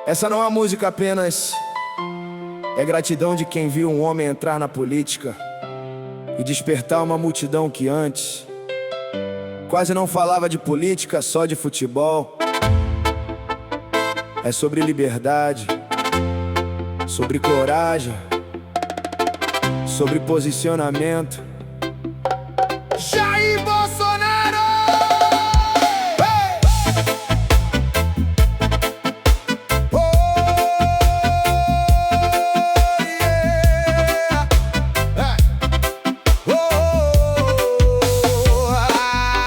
Essa não é uma música apenas, é gratidão de quem viu um homem entrar na política e despertar uma multidão que antes quase não falava de política, só de futebol. É sobre liberdade, sobre coragem, sobre posicionamento. Jair Bolsonaro! Hey! Oh, yeah!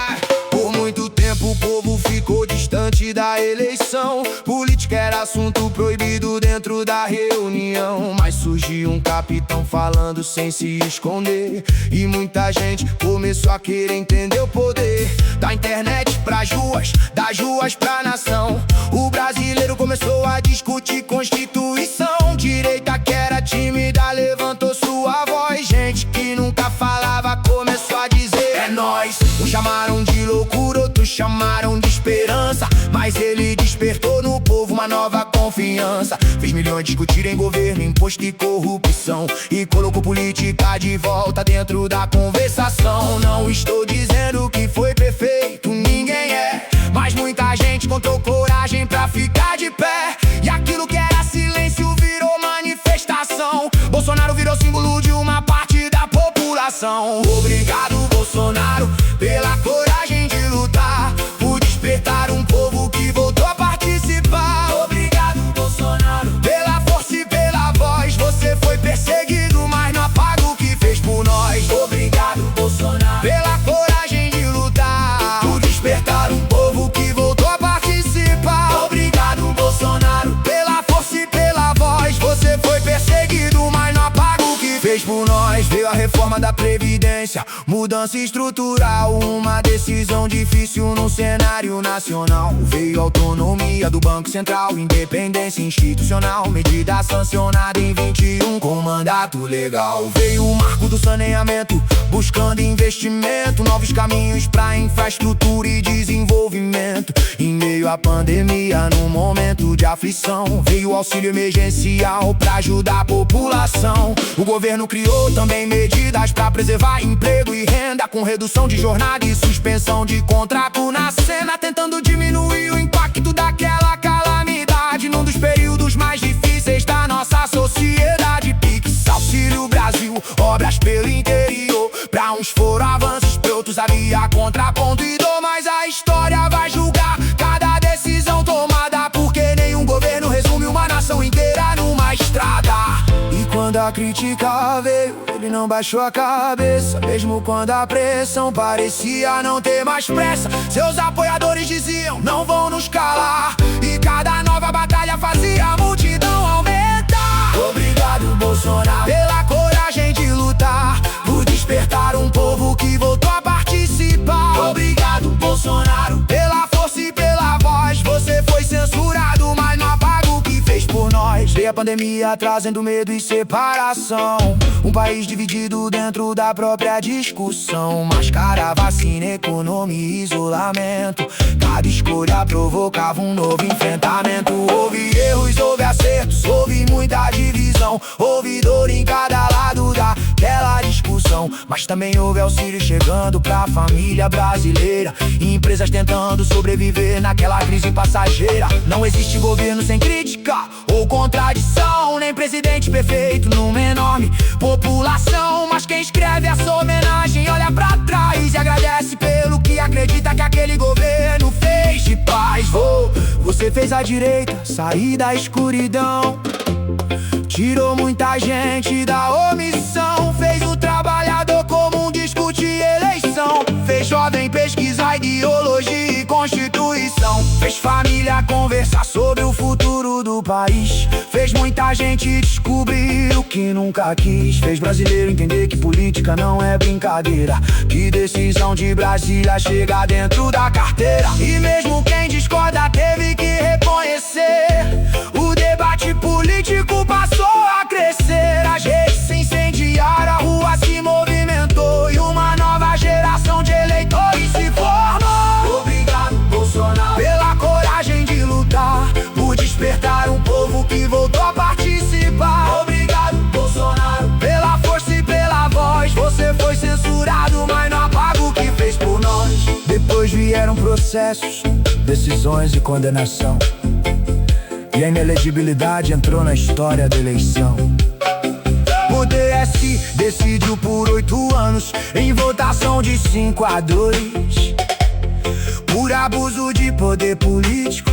Hey! Por muito tempo o povo ficou distante da eleição. Política era assunto proibido dentro da reunião. Mas surgiu um capitão falando sem se esconder, e muita gente começou a querer entender o poder da internet pras ruas, das ruas pra nação. O brasileiro começou a discutir Constituição. Direita que era tímida levantou sua voz. Gente que nunca falava começou a dizer: é nós. Uns chamaram de loucura, outros chamaram de esperança, mas ele despertou no povo uma nova confiança. Fez milhões discutirem governo, imposto e corrupção, e colocou política de volta dentro da conversação. Não estou dizendo que foi perfeito, ninguém é, mas muita gente encontrou coragem pra ficar de pé. E aquilo que era silêncio virou manifestação. Bolsonaro virou símbolo de uma parte da população. Obrigado, Bolsonaro, pela coragem de lutar, por despertar um povo que voltou a participar. Obrigado, Bolsonaro, pela força e pela voz. Você foi perseguido, mas não apaga o que fez por nós. Obrigado, Bolsonaro, pela coragem de lutar, por despertar um povo que voltou a participar. Obrigado, Bolsonaro, pela força e pela voz. Você foi perseguido, mas não apaga o que fez por nós. Veio a reforma da Previdência, mudança estrutural, uma decisão difícil no cenário nacional. Veio a autonomia do Banco Central, independência institucional, medida sancionada em 21 com mandato legal. Veio o marco do saneamento, buscando investimento, novos caminhos pra infraestrutura e desenvolvimento. Em meio à pandemia, num momento de aflição, veio o auxílio emergencial pra ajudar a população. O governo criou também medidas pra preservar emprego e renda, com redução de jornada e suspensão de contrato na cena, tentando diminuir o impacto daquela calamidade num dos períodos mais difíceis da nossa sociedade. Pix, Auxílio Brasil, obras pelo interior. Pra uns foram avanços, pra outros havia contraponto e dor. Mas a história vai julgar cada decisão tomada, porque nenhum governo resume uma nação inteira numa estrada. E quando a crítica veio, ele não baixou a cabeça, mesmo quando a pressão parecia não ter mais pressa. Seus apoiadores diziam: não vão nos calar, e cada nova batalha fazia a multidão aumentar. Obrigado, Bolsonaro, pela coragem de lutar, por despertar um povo que voltou a participar. Obrigado, Bolsonaro, pela força e pela voz. Você foi censurado, mas não apaga o que fez por nós. Veio a pandemia trazendo medo e separação, um país dividido dentro da própria discussão. Máscara, vacina, economia e isolamento, cada escolha provocava um novo enfrentamento. Houve erros, houve acertos, houve muita divisão, houve dor em cada lado daquela discussão. Mas também houve auxílio chegando pra família brasileira, e empresas tentando sobreviver naquela crise passageira. Não existe governo sem crítica ou contradição, nem presidente perfeito numa enorme população. Mas quem escreve essa homenagem olha pra trás e agradece pelo que acredita que aquele governo fez de paz. Você fez a direita sair da escuridão, tirou muita gente da omissão, fez o trabalhador comum discutir eleição, fez jovem pesquisar ideologia e Constituição, fez família conversar sobre o futuro do país, fez muita gente descobrir o que nunca quis, fez brasileiro entender que política não é brincadeira, que decisão de Brasília chega dentro da carteira. E mesmo quem discorda teve que reconhecer, o debate político passou a crescer. As redes se incendiaram, a rua se movimentou, e uma nova geração de eleitores se formou. Obrigado, Bolsonaro, pela coragem de lutar, por despertar um povo Vieram processos, decisões e condenação, e a inelegibilidade entrou na história da eleição. O DS decidiu por 8 anos, em votação de 5-2, por abuso de poder político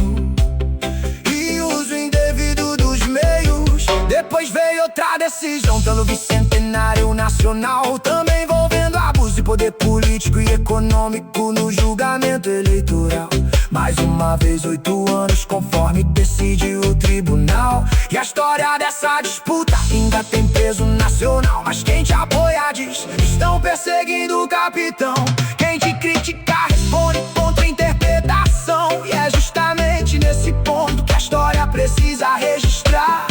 e uso indevido dos meios. Depois veio outra decisão pelo Bicentenário Nacional, também envolvendo abuso de poder político e econômico no julgamento eleitoral. Mais uma vez 8 anos, conforme decide o tribunal. E a história dessa disputa ainda tem peso nacional. Mas quem te apoia diz: estão perseguindo o capitão. Quem te critica responde contra interpretação. E é justamente nesse ponto que a história precisa registrar.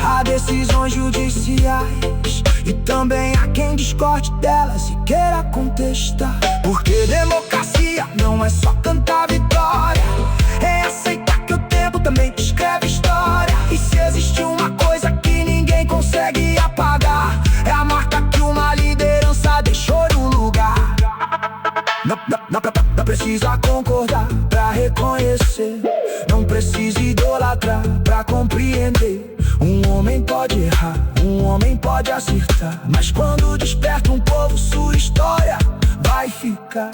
Há decisões judiciais e também há quem discorde delas e queira contestar. Porque democracia não é só cantar vitória, é aceitar que o tempo também escreve história. E se existe uma coisa que ninguém consegue apagar, é a marca que uma liderança deixou no lugar. Não precisa concordar pra reconhecer, não precisa idolatrar pra compreender. Um homem pode errar, um homem pode acertar, mas quando desperta um povo, sua história vai ficar.